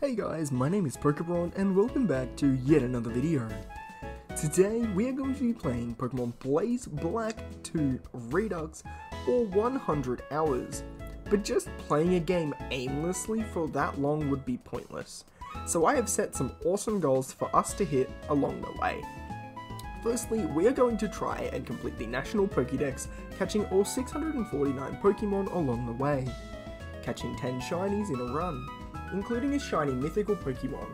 Hey guys, my name is PokeBron and welcome back to yet another video. Today we are going to be playing Pokemon Blaze Black 2 Redux for 100 hours. But just playing a game aimlessly for that long would be pointless. So I have set some awesome goals for us to hit along the way. Firstly, we are going to try and complete the National Pokédex, catching all 649 Pokemon along the way. Catching 10 shinies in a run, including a shiny mythical Pokemon.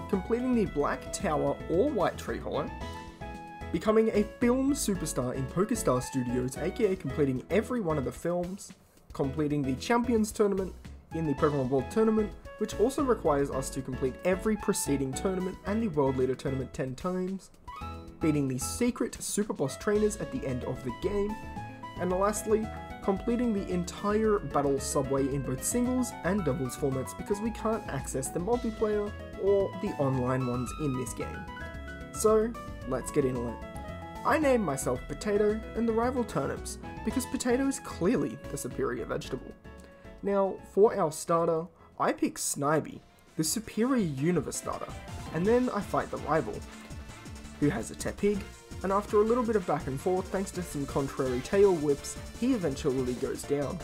Completing the Black Tower or White Tree Hollow. Becoming a film superstar in PokeStar Studios, aka completing every one of the films. Completing the Champions Tournament in the Pokemon World Tournament, which also requires us to complete every preceding tournament and the World Leader Tournament 10 times. Beating the secret Super Boss trainers at the end of the game. And lastly, completing the entire Battle Subway in both singles and doubles formats because we can't access the multiplayer or the online ones in this game. So, let's get into it. I named myself Potato and the rival Turnips because potato is clearly the superior vegetable. Now, for our starter, I pick Snivy, the superior Universe starter, and then I fight the rival, who has a Tepig, and after a little bit of back and forth thanks to some contrary tail whips, he eventually goes down.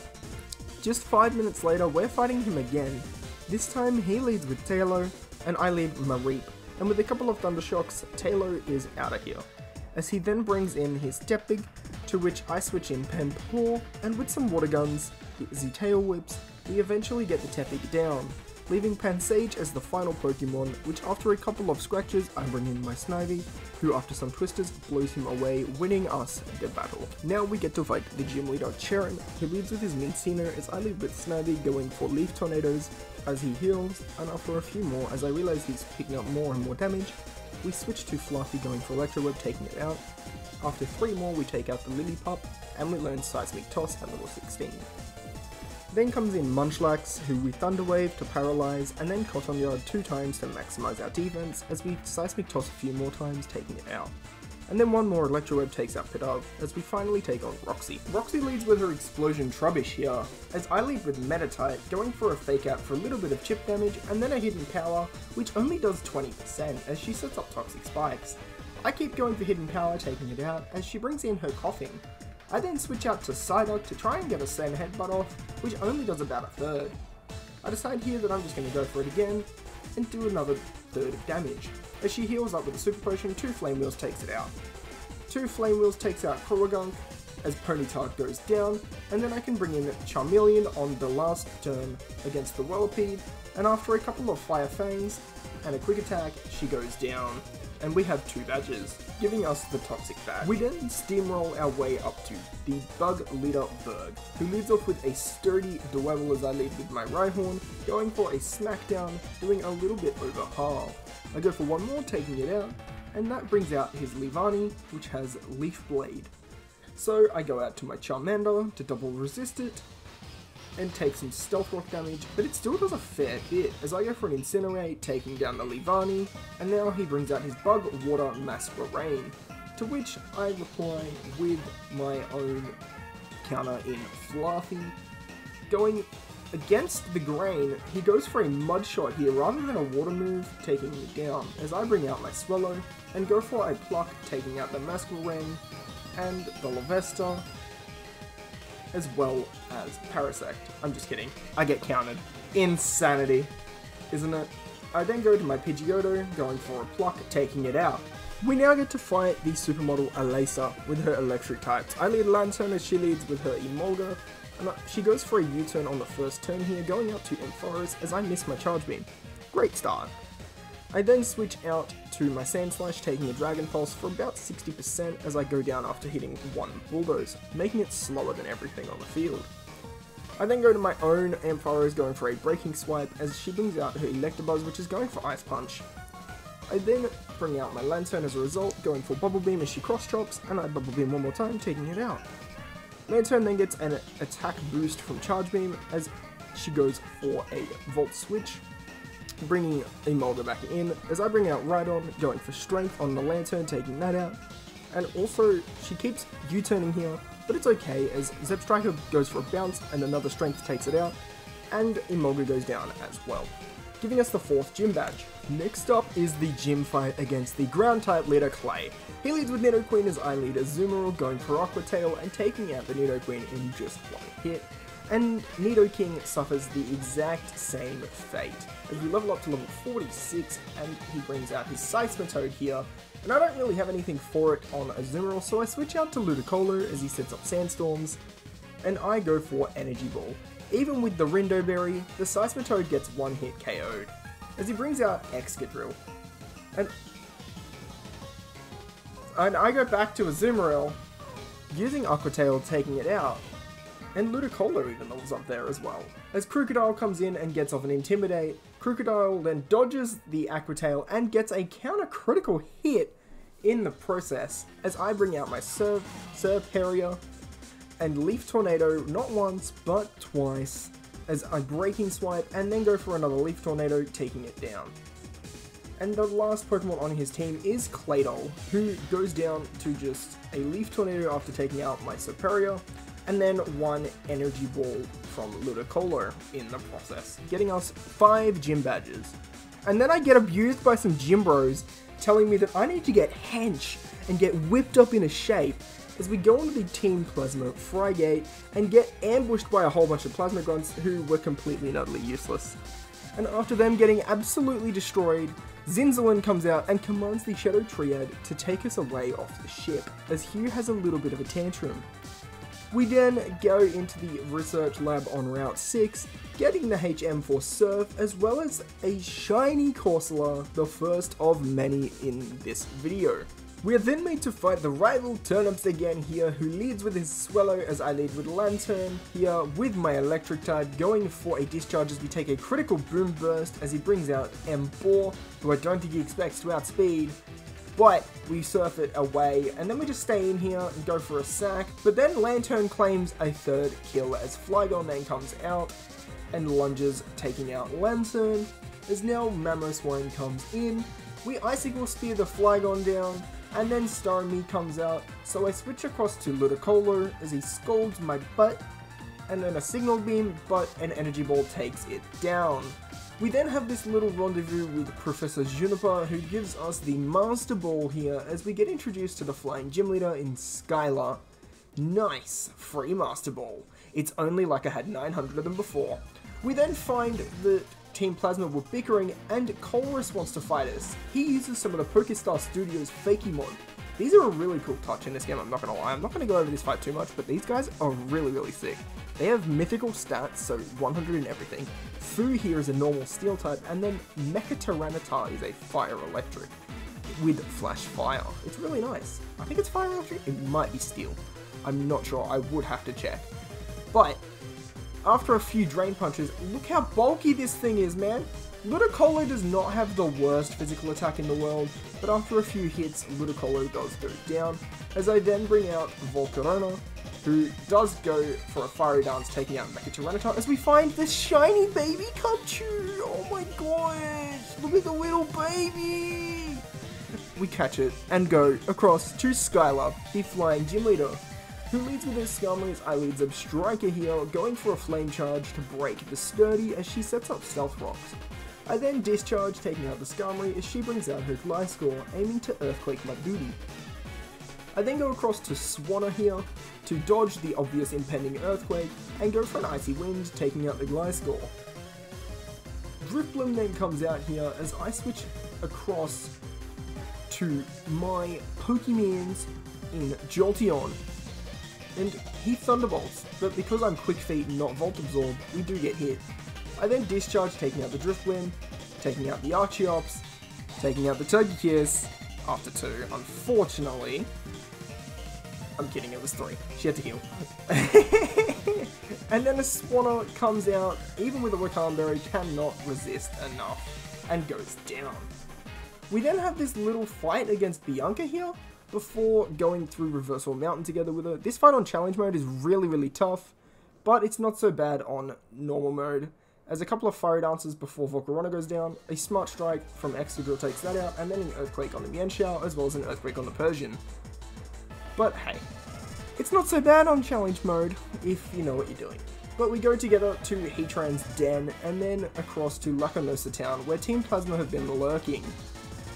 Just 5 minutes later, we're fighting him again. This time he leads with Tailo, and I lead Mareep, and with a couple of Thundershocks, Tailo is out of here. As he then brings in his Tepig, to which I switch in Pampor, and with some water guns, the tail whips, we eventually get the Tepig down, leaving Pansage as the final Pokemon, which after a couple of scratches I bring in my Snivy, who after some twisters blows him away, winning us the battle. Now we get to fight the gym leader Charon, who leads with his Minccino as I lead with Snivy going for Leaf Tornadoes as he heals, and after a few more as I realise he's picking up more and more damage, we switch to Fluffy going for Electro Web, taking it out. After 3 more we take out the Lillipup, and we learn Seismic Toss at level 16. Then comes in Munchlax, who we Thunder Wave to paralyze, and then Cotton Yard 2 times to maximize our defense, as we Seismic Toss a few more times, taking it out. And then one more Electro Web takes out Pidove, as we finally take on Roxy. Roxy leads with her Explosion Trubbish here, as I lead with Meditite, going for a Fake Out for a little bit of chip damage, and then a Hidden Power, which only does 20%, as she sets up Toxic Spikes. I keep going for Hidden Power, taking it out, as she brings in her Coughing. I then switch out to Psyduck to try and get a Sand Headbutt off, which only does about a third. I decide here that I'm just going to go for it again, and do another third of damage. As she heals up with a Super Potion, 2 Flame Wheels takes it out. 2 Flame Wheels takes out Kurogunk, as Ponyta goes down, and then I can bring in Charmeleon on the last turn against the Whirlipede, and after a couple of Fire Fangs and a Quick Attack, she goes down. And we have 2 badges, giving us the Toxic badge. We then steamroll our way up to the Bug Leader Berg, who leads off with a sturdy Dwebble as I lead with my Rhyhorn, going for a Smackdown, doing a little bit over half. I go for one more, taking it out, and that brings out his Leavanny, which has Leaf Blade. So I go out to my Charmander to double resist it, and take some Stealth Rock damage, but it still does a fair bit, as I go for an Incinerate, taking down the Leavanny, and now he brings out his Bug Water Masquerain, to which I reply with my own counter in Fluffy. Going against the grain, he goes for a Mud Shot here rather than a Water move, taking me down, as I bring out my Swellow, and go for a Pluck, taking out the Masquerain, and the Lavesta, as well as Parasect. I'm just kidding. I get counted. Insanity, isn't it? I then go to my Pidgeotto, going for a Pluck, taking it out. We now get to fight the supermodel Alisa with her electric types. I lead Lantern as she leads with her Emolga, and she goes for a U-turn on the first turn here, going out to Ampharos as I miss my Charge Beam. Great start. I then switch out to my Sandslash, taking a Dragon Pulse for about 60% as I go down after hitting 1 Bulldoze, making it slower than everything on the field. I then go to my own Ampharos, going for a Breaking Swipe as she brings out her Electabuzz, which is going for Ice Punch. I then bring out my Lantern as a result, going for Bubble Beam as she cross chops, and I Bubble Beam one more time, taking it out. Lantern then gets an attack boost from Charge Beam as she goes for a Volt Switch, bringing Emolga back in, as I bring out Rhydon, going for Strength on the Lantern, taking that out, and also she keeps U-turning here, but it's okay as Zepstrika goes for a Bounce and another Strength takes it out, and Emolga goes down as well. giving us the 4th gym badge. Next up is the gym fight against the ground type leader Clay. He leads with Nidoqueen as I lead Azumarill, going for Aqua Tail and taking out the Nidoqueen in just one hit. And Nidoking suffers the exact same fate, as we level up to level 46 and he brings out his Seismitoad here. And I don't really have anything for it on Azumarill, so I switch out to Ludicolo as he sets up Sandstorms, and I go for Energy Ball. Even with the Rindo Berry, the Seismitoad gets one hit KO'd, as he brings out Excadrill. And I go back to Azumarill, using Aqua Tail, taking it out, and Ludicolo even levels up there as well. As Crocodile comes in and gets off an Intimidate, Crocodile then dodges the Aqua Tail and gets a counter critical hit in the process, as I bring out my Serperior and Leaf Tornado not once but twice, as I Breaking Swipe and then go for another Leaf Tornado, taking it down. And the last Pokemon on his team is Claydol, who goes down to just a Leaf Tornado after taking out my Serperior, and then one Energy Ball from Ludicolo in the process, getting us 5 gym badges. And then I get abused by some gym bros telling me that I need to get hench and get whipped up into shape, as we go into the Team Plasma Frygate and get ambushed by a whole bunch of Plasma Grunts who were completely and utterly useless. And after them getting absolutely destroyed, Zinzalin comes out and commands the Shadow Triad to take us away off the ship, as Hugh has a little bit of a tantrum. We then go into the research lab on Route 6, getting the HM for Surf, as well as a shiny Corsola, the first of many in this video. We are then made to fight the rival Turnips again here, who leads with his Swellow as I lead with Lantern here with my Electric type, going for a discharge as we take a critical Boom Burst as he brings out M4, who I don't think he expects to outspeed. But we surf it away, and then we just stay in here and go for a sack. But then Lantern claims a 3rd kill as Flygon then comes out and lunges, taking out Lantern. As now Mamoswine comes in, we Icicle Spear the Flygon down, and then Starmie comes out. So I switch across to Ludicolo as he scolds my butt, and then a Signal Beam, but an Energy Ball takes it down. We then have this little rendezvous with Professor Juniper, who gives us the Master Ball here as we get introduced to the Flying Gym Leader in Skylar. Nice! Free Master Ball. It's only like I had 900 of them before. We then find that Team Plasma were bickering and Colress wants to fight us. He uses some of the Pokestar Studios Fakey mod. These are a really cool touch in this game, I'm not gonna lie. I'm not gonna go over this fight too much, but these guys are really sick. They have mythical stats, so 100 and everything. Fu here is a normal steel type, and then Mecha Tyranitar is a fire electric with flash fire. It's really nice. I think it's fire electric, it might be steel. I'm not sure, I would have to check. But after a few drain punches, look how bulky this thing is, man. Ludicolo does not have the worst physical attack in the world, but after a few hits, Ludicolo does go down, as I then bring out Volcarona, who does go for a Fiery Dance, taking out Mecha Tyranitar, as we find the shiny baby Pikachu! Oh my gosh! Look at the little baby! We catch it, and go across to Skylar, the Flying Gym Leader, who leads with his Skarmory as I lead Zebstrika here, going for a Flame Charge to break the Sturdy as she sets up Stealth Rocks. I then discharge, taking out the Skarmory as she brings out her Gliscor, aiming to Earthquake my booty. I then go across to Swanna here to dodge the obvious impending Earthquake and go for an Icy Wind, taking out the Gliscor. Drifblim then comes out here as I switch across to my Pokemons in Jolteon, and he Thunderbolts, but because I'm Quick Feet and not Volt Absorb, we do get hit. I then discharge, taking out the Drifblim, taking out the Archeops, taking out the Togekiss, after 2, unfortunately. I'm kidding, it was 3. She had to heal. And then a Swanna comes out, even with a Wakam Berry, cannot resist enough, and goes down. We then have this little fight against Bianca here, before going through Reversal Mountain together with her. This fight on Challenge Mode is really tough, but it's not so bad on Normal Mode, as a couple of Fiery Dances before Volcarona goes down, a Smart Strike from Excadrill takes that out, and then an Earthquake on the Mienshao, as well as an Earthquake on the Persian. But hey, it's not so bad on Challenge Mode, if you know what you're doing. But we go together to Heatran's den, and then across to Laconosa Town, where Team Plasma have been lurking.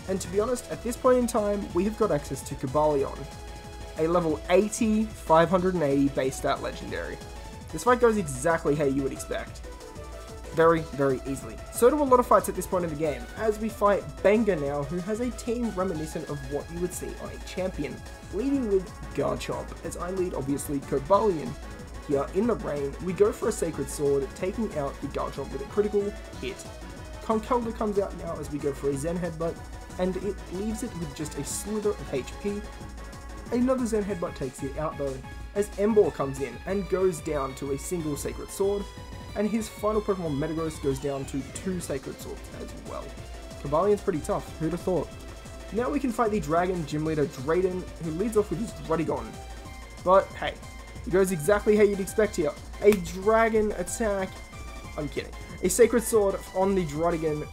And to be honest, at this point in time, we have got access to Cobalion, a level 80, 580 base stat legendary. This fight goes exactly how you would expect. Very, very easily. So do a lot of fights at this point in the game, as we fight Benga now, who has a team reminiscent of what you would see on a champion, leading with Garchomp, as I lead obviously Cobalion. Here in the rain, we go for a Sacred Sword, taking out the Garchomp with a critical hit. Conkeldurr comes out now as we go for a Zen Headbutt, and it leaves it with just a slither of HP. Another Zen Headbutt takes it out though, as Emboar comes in and goes down to a single Sacred Sword, and his final Pokemon Metagross goes down to 2 Sacred Swords as well. Cobalion's pretty tough, who'd have thought? Now we can fight the Dragon Gym Leader Drayden, who leads off with his Ruddigon. But hey, it goes exactly how you'd expect here. A Dragon attack, I'm kidding, a Sacred Sword on the Ruddigon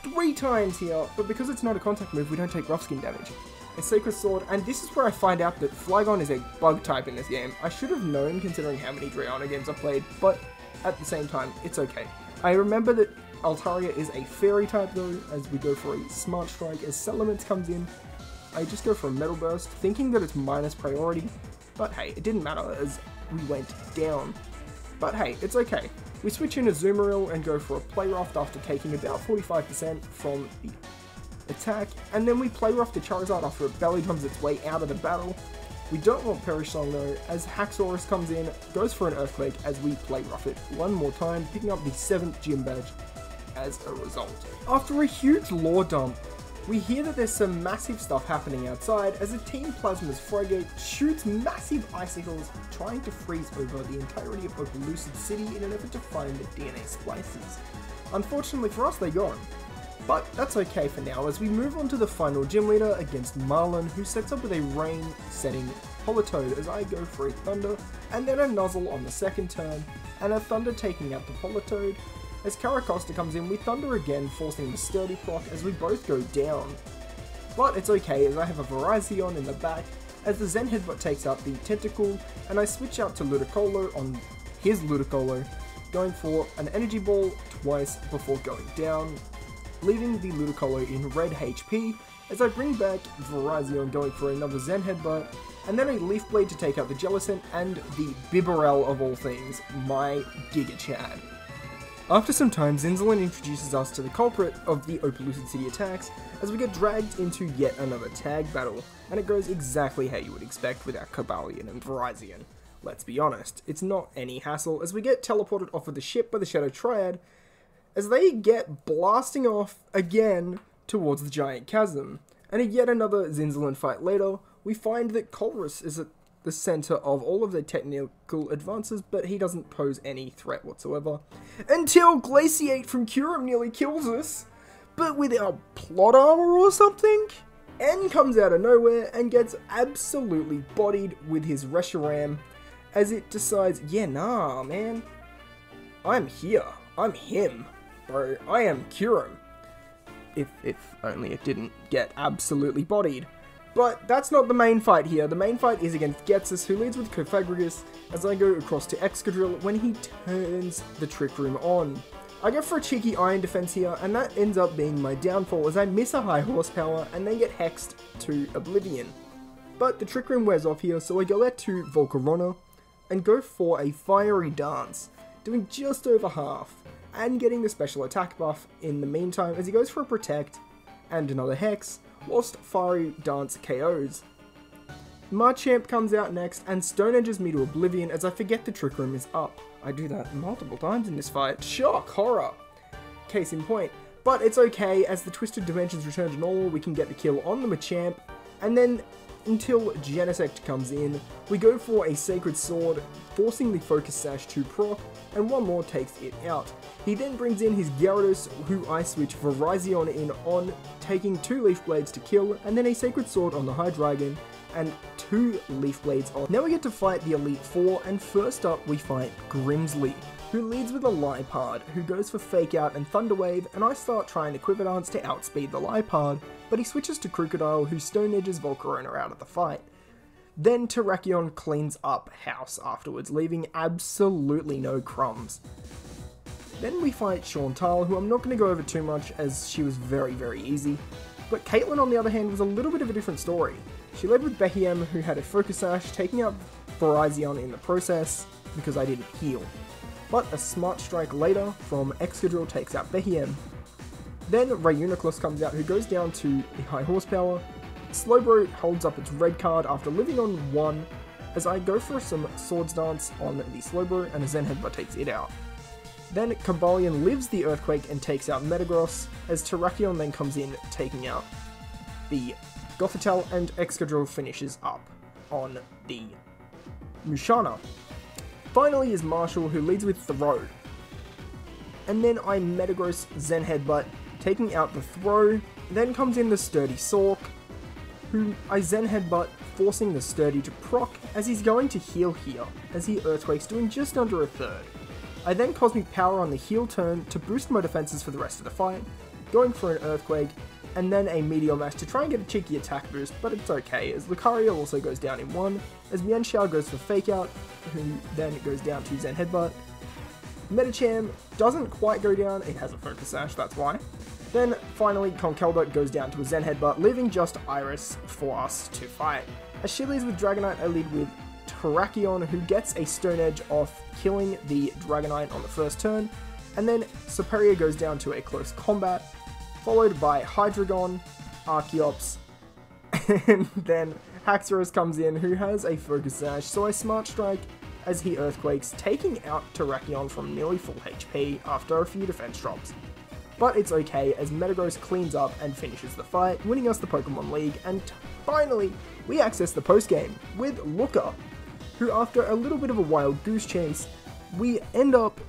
3 times here, but because it's not a contact move, we don't take rough skin damage. A Sacred Sword, and this is where I find out that Flygon is a bug type in this game. I should have known considering how many Drayana games I've played, but at the same time, it's okay. I remember that Altaria is a Fairy type though, as we go for a Smart Strike. As Salamence comes in, I just go for a Metal Burst, thinking that it's minus priority, but hey, it didn't matter as we went down. But hey, it's okay. We switch in Azumarill and go for a Play Rough after taking about 45% from the attack, and then we Play Rough the Charizard after it belly drums its way out of the battle. We don't want Perish Song though, as Haxorus comes in, goes for an Earthquake as we Play Rough it one more time, picking up the 7th Gym Badge as a result. After a huge lore dump, we hear that there's some massive stuff happening outside as a Team Plasma's Frogate shoots massive icicles, trying to freeze over the entirety of Opelucid City in an effort to find the DNA splices. Unfortunately for us, they're gone. But that's okay for now, as we move on to the final Gym Leader against Marlin, who sets up with a rain-setting Politoed as I go for a Thunder, and then a Nuzzle on the second turn, and a Thunder taking out the Politoed. As Caracosta comes in, we Thunder again, forcing the Sturdy proc as we both go down. But it's okay, as I have a Virizion in the back, as the Zen Headbutt takes out the Tentacle, and I switch out to Ludicolo on his Ludicolo, going for an Energy Ball twice before going down, leaving the Ludicolo in red HP, as I bring back Virizion going for another Zen Headbutt, and then a Leaf Blade to take out the Jellicent, and the Bibarel of all things, my Giga Chad. After some time, Zinzalin introduces us to the culprit of the Opelucid City attacks, as we get dragged into yet another tag battle, and it goes exactly how you would expect with our Cobalion and Virizion. Let's be honest, it's not any hassle, as we get teleported off of the ship by the Shadow Triad, as they get blasting off again towards the Giant Chasm. And in yet another Zinzalin fight later, we find that Colress is at the center of all of their technical advances, but he doesn't pose any threat whatsoever. Until Glaciate from Kyurem nearly kills us, but with our plot armor or something? N comes out of nowhere and gets absolutely bodied with his Reshiram, as it decides, yeah nah man, I'm here, I'm him, bro, I am Kyurem. If only it didn't get absolutely bodied. But that's not the main fight here. The main fight is against Ghetsis, who leads with Cofagrigus, as I go across to Excadrill when he turns the Trick Room on. I go for a cheeky Iron Defense here, and that ends up being my downfall as I miss a high horsepower and then get hexed to Oblivion. But the Trick Room wears off here, so I go out to Volcarona and go for a Fiery Dance, doing just over half, and getting the special attack buff in the meantime as he goes for a Protect and another Hex, whilst Fiery Dance KOs. Machamp comes out next and Stone Edges me to Oblivion as I forget the Trick Room is up. I do that multiple times in this fight. Shock! Horror! Case in point. But it's okay, as the Twisted Dimensions return to normal, we can get the kill on the Machamp, and then until Genesect comes in, we go for a Sacred Sword, forcing the Focus Sash to proc, and one more takes it out. He then brings in his Gyarados, who I switch Virizion in on, taking 2 Leaf Blades to kill, and then a Sacred Sword on the Hydreigon, and 2 Leaf Blades on. Now we get to fight the Elite Four, and first up we fight Grimsley, who leads with a Liepard, who goes for Fake Out and Thunder Wave, and I start trying to Quiver Dance to outspeed the Liepard, but he switches to Crocodile, who Stone Edges Volcarona out of the fight. Then Terrakion cleans up house afterwards, leaving absolutely no crumbs. Then we fight Chantal, who I'm not going to go over too much as she was very, very easy. But Caitlyn, on the other hand, was a little bit of a different story. She led with Behem, who had a Focus Sash, taking out Virizion in the process, because I didn't heal. But a Smart Strike later from Excadrill takes out Behem. Then Rayuniclus comes out, who goes down to the high horsepower. Slowbro holds up its red card after living on 1, as I go for some Swords Dance on the Slowbro, and a Zen Headbutt takes it out. Then Cobalion lives the Earthquake and takes out Metagross, as Terrakion then comes in, taking out the Gothitelle, and Excadrill finishes up on the Musharna. Finally is Marshall, who leads with Throw. And then I Metagross Zen Headbutt, taking out the Throw. Then comes in the Sturdy Sork, who I Zen Headbutt, forcing the Sturdy to proc, as he's going to heal here, as he Earthquakes, doing just under a third. I then Cosmic Power on the heal turn to boost my defenses for the rest of the fight, going for an Earthquake, and then a Meteor Mash to try and get a cheeky attack boost, but it's okay, as Lucario also goes down in 1, as Mienshao goes for Fake Out, who then goes down to Zen Headbutt. Medicham doesn't quite go down, it has a Focus Sash, that's why. Then finally Conkeldurr goes down to a Zen Headbutt, leaving just Iris for us to fight. As she leads with Dragonite, I lead with Terrakion, who gets a Stone Edge off killing the Dragonite on the first turn, and then Serperior goes down to a close combat, followed by Hydreigon, Archeops, and then Haxorus comes in, who has a Focus Sash, so I Smart Strike as he Earthquakes, taking out Terrakion from nearly full HP after a few defense drops. But it's okay, as Metagross cleans up and finishes the fight, winning us the Pokemon League, and finally, we access the postgame with Looker, who after a little bit of a wild goose chase, we end up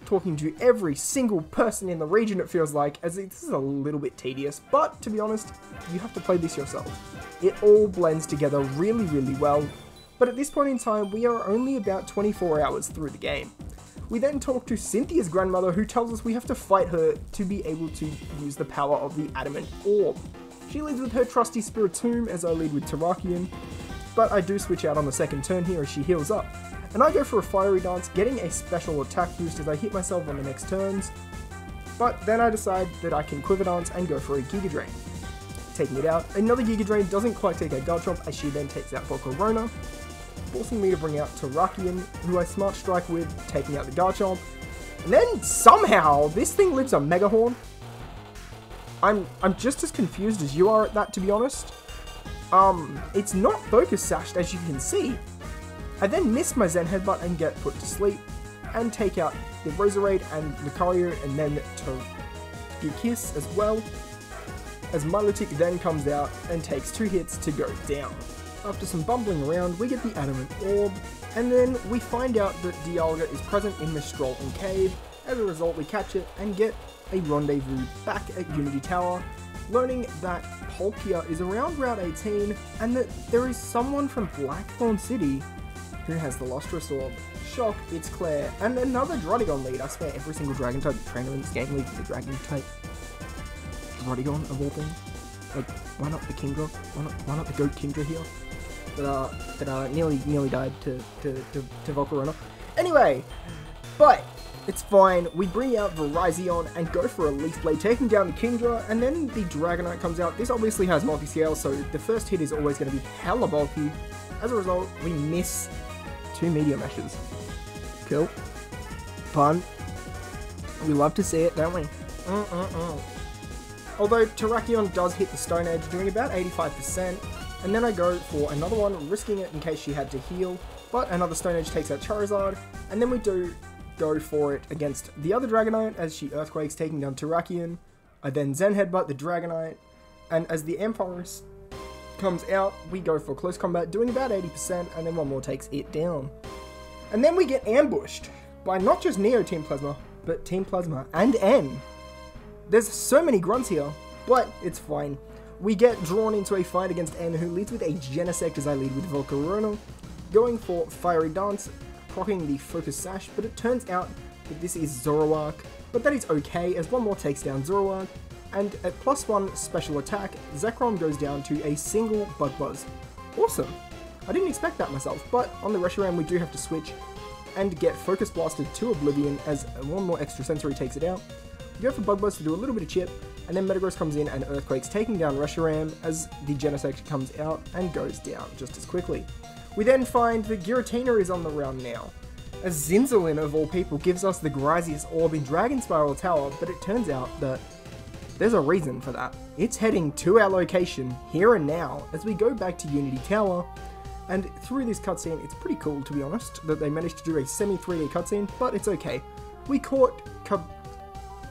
talking to every single person in the region, it feels like, as this is a little bit tedious, but to be honest, you have to play this yourself. It all blends together really, really well, but at this point in time, we are only about 24 hours through the game. We then talk to Cynthia's grandmother, who tells us we have to fight her to be able to use the power of the Adamant Orb. She leads with her trusty Spiritomb, as I lead with Terrakion, but I do switch out on the second turn here as she heals up. And I go for a Fiery Dance, getting a special attack boost as I hit myself on the next turns, but then I decide that I can Quiver Dance and go for a Giga Drain. Taking it out, another Giga Drain doesn't quite take a Garchomp, as she then takes out Volcarona, forcing me to bring out Terrakion, who I Smart Strike with, taking out the Garchomp. And then somehow this thing lives a Mega Horn. I'm just as confused as you are at that, to be honest. It's not Focus Sashed, as you can see. I then miss my Zen Headbutt and get put to sleep, and take out the Roserade and Lucario, and then Togekiss as well, as Milotic then comes out and takes 2 hits to go down. After some bumbling around, we get the Adamant Orb, and then we find out that Dialga is present in Mistral Cave. As a result, we catch it and get a rendezvous back at Unity Tower, learning that Palkia is around Route 18, and that there is someone from Blackthorn City who has the Lustrous Orb. Shock, it's Claire, and another Druddigon lead. I swear every single Dragon type trainer in this game leads with a Dragon type Druddigon of all things. Like, why not the Kingdra? Why not the Goat Kingdra here? That nearly died to Volcarona. Anyway, but it's fine. We bring out Virizion and go for a Leaf Blade, taking down the Kingdra, and then the Dragonite comes out. This obviously has multi-scale, so the first hit is always going to be hella bulky. As a result, we miss 2 Meteor Meshes. Cool. Fun. We love to see it, don't we? Although Terrakion does hit the Stone Edge, doing about 85%, and then I go for another one, risking it in case she had to heal, but another Stone Edge takes out Charizard, and then we do go for it against the other Dragonite as she Earthquakes, taking down Terrakion. I then Zen Headbutt the Dragonite, and as the Ampharos comes out, we go for close combat, doing about 80%, and then one more takes it down. And then we get ambushed by not just Neo Team Plasma, but Team Plasma and N. There's so many grunts here, but it's fine. We get drawn into a fight against N, who leads with a Genesect as I lead with Volcarona, going for Fiery Dance, proccing the Focus Sash, but it turns out that this is Zoroark, but that is okay as one more takes down Zoroark, and at +1 special attack, Zekrom goes down to a single Bug Buzz. Awesome. I didn't expect that myself, but on the Reshiram we do have to switch and get Focus Blasted to Oblivion as one more extra sensory takes it out. We go for Bug Buzz to do a little bit of chip, and then Metagross comes in and Earthquakes, taking down Reshiram as the Genesect comes out and goes down just as quickly. We then find that Giratina is on the run now, as Zinzalin of all people gives us the Grazius Orb in Dragon Spiral Tower, but it turns out that there's a reason for that. It's heading to our location here and now as we go back to Unity Tower, and through this cutscene it's pretty cool to be honest that they managed to do a semi-3D cutscene, but it's okay. We caught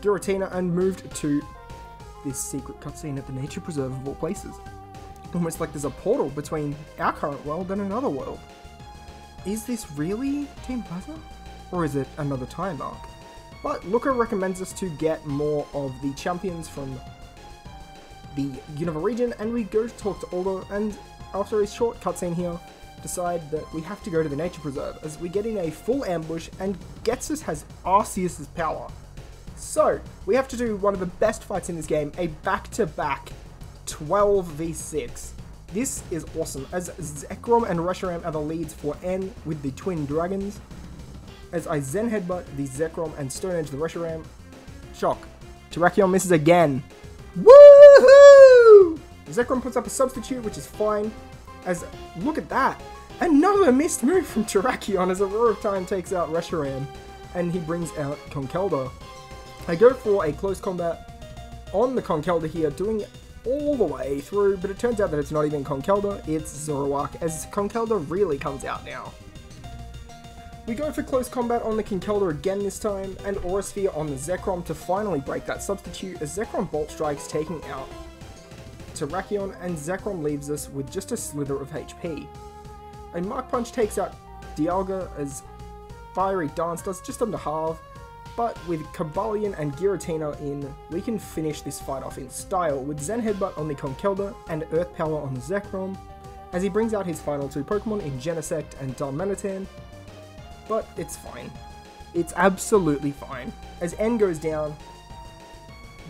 Giratina and moved to this secret cutscene at the nature preserve of all places. Almost like there's a portal between our current world and another world. Is this really Team Plaza? Or is it another time arc? But Looker recommends us to get more of the champions from the Unova region, and we go to talk to Alder, and after a short cutscene here, decide that we have to go to the nature preserve as we get in a full ambush and Getsus has Arceus' power. So, we have to do one of the best fights in this game, a back-to-back 12v6. This is awesome, as Zekrom and Reshiram are the leads for N with the Twin Dragons. As I Zen Headbutt the Zekrom and Stone Edge the Reshiram. Shock. Terrakion misses again. Woohoo! Zekrom puts up a substitute, which is fine. As, look at that! Another missed move from Terrakion as a Roar of Time takes out Reshiram. And he brings out Conkeldurr. I go for a close combat on the Conkeldurr here, doing it all the way through, but it turns out that it's not even Conkeldurr, it's Zoroark, as Conkeldurr really comes out now. We go for close combat on the Conkeldurr again this time, and Aura Sphere on the Zekrom to finally break that substitute, as Zekrom Bolt Strikes taking out Terrakion, and Zekrom leaves us with just a slither of HP. A Mark Punch takes out Dialga, as Fiery Dance does just under half, but with Cobalion and Giratina in, we can finish this fight off in style with Zen Headbutt on the Conkeldurr and Earth Power on the Zekrom, as he brings out his final two Pokemon in Genesect and Darmanitan. But it's fine. It's absolutely fine. As N goes down,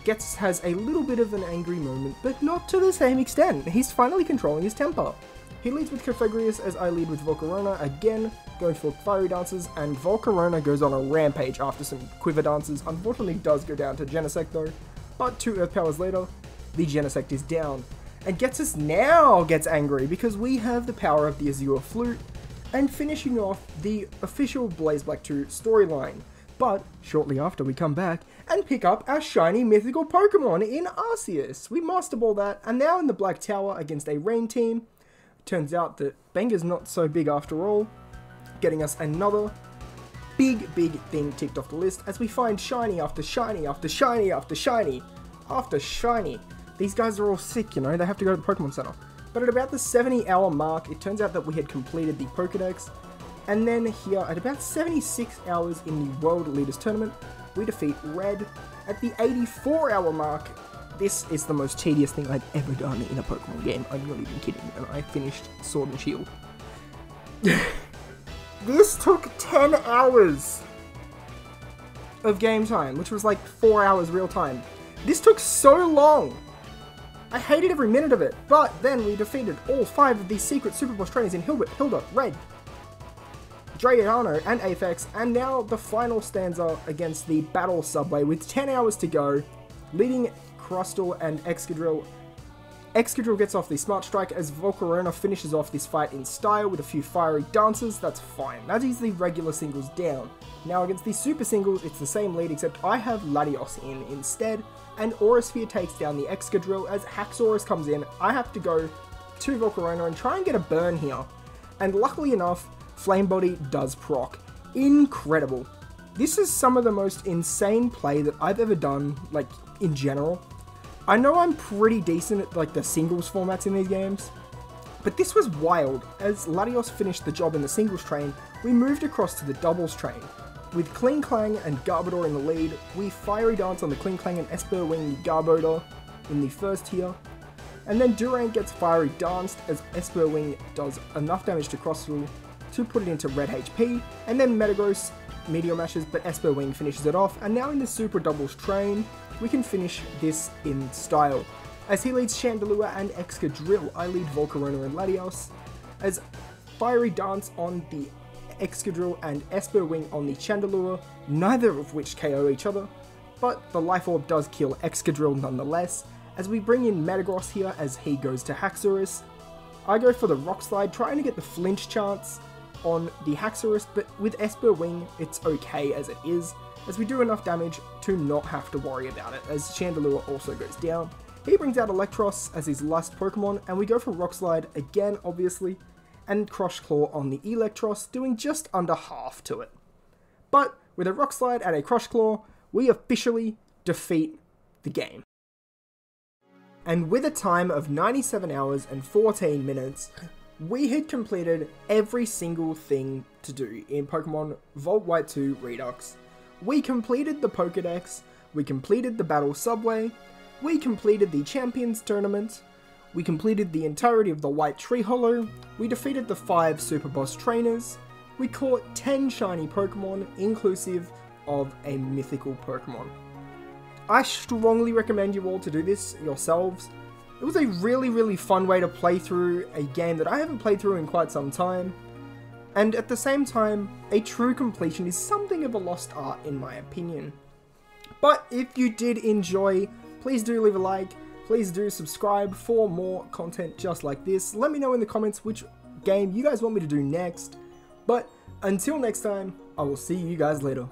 Getz has a little bit of an angry moment, but not to the same extent. He's finally controlling his temper. He leads with Cofagrigus as I lead with Volcarona, again going for Fiery Dances, and Volcarona goes on a rampage after some Quiver Dances. Unfortunately does go down to Genesect though, but 2 Earth Powers later, the Genesect is down. And Getsus now gets angry because we have the power of the Azure Flute, and finishing off the official Blaze Black 2 storyline. But shortly after we come back and pick up our shiny mythical Pokemon in Arceus. We Master Ball that, and now in the Black Tower against a Rain team. Turns out that Benga's not so big after all, getting us another big thing ticked off the list as we find shiny after shiny after shiny after shiny after shiny. These guys are all sick, you know, they have to go to the Pokemon Center. But at about the 70-hour mark, it turns out that we had completed the Pokedex, and then here at about 76 hours in the World Leaders Tournament, we defeat Red. At the 84-hour mark, this is the most tedious thing I've ever done in a Pokemon game, I'm not even kidding, and I finished Sword and Shield. This took 10 hours of game time, which was like 4 hours real time. This took so long! I hated every minute of it, but then we defeated all 5 of these secret Super Boss trainers in Hilda, Red, Drayano, and Aphex, and now the final stanza against the Battle Subway with 10 hours to go, leading Crustle and Excadrill. Excadrill gets off the Smart Strike as Volcarona finishes off this fight in style with a few Fiery Dances. That's fine. That is the regular singles down. Now against the Super Singles, it's the same lead except I have Latios in instead, and Aura Sphere takes down the Excadrill. As Haxorus comes in, I have to go to Volcarona and try and get a burn here. And luckily enough, Flame Body does proc. Incredible. This is some of the most insane play that I've ever done, like, in general. I know I'm pretty decent at, like, the singles formats in these games, but this was wild. As Latios finished the job in the singles train, we moved across to the doubles train. With Klinklang and Garbodor in the lead, we Fiery Dance on the Klinklang and Esper Wing Garbodor in the first tier, and then Durant gets Fiery Danced as Esper Wing does enough damage to Crustle to put it into red HP, and then Metagross Meteor Mashes, but Esper Wing finishes it off, and now in the Super Doubles train, we can finish this in style. As he leads Chandelure and Excadrill, I lead Volcarona and Latios, as Fiery Dance on the Excadrill and Esper Wing on the Chandelure, neither of which KO each other, but the Life Orb does kill Excadrill nonetheless, as we bring in Metagross here as he goes to Haxorus. I go for the Rock Slide, trying to get the flinch chance on the Haxorus, but with Esper Wing it's okay as it is, as we do enough damage to not have to worry about it, as Chandelure also goes down. He brings out Electros as his last Pokemon, and we go for Rock Slide again, obviously, and Crush Claw on the Electros, doing just under half to it. But with a Rock Slide and a Crush Claw, we officially defeat the game. And with a time of 97 hours and 14 minutes, we had completed every single thing to do in Pokemon Volt White 2 Redux. We completed the Pokedex, we completed the Battle Subway, we completed the Champions Tournament, we completed the entirety of the White Tree Hollow, we defeated the 5 Super Boss Trainers, we caught 10 shiny Pokemon, inclusive of a mythical Pokemon. I strongly recommend you all to do this yourselves. It was a really fun way to play through a game that I haven't played through in quite some time, and at the same time, a true completion is something of a lost art in my opinion. But if you did enjoy, please do leave a like, please do subscribe for more content just like this. Let me know in the comments which game you guys want me to do next, but until next time, I will see you guys later.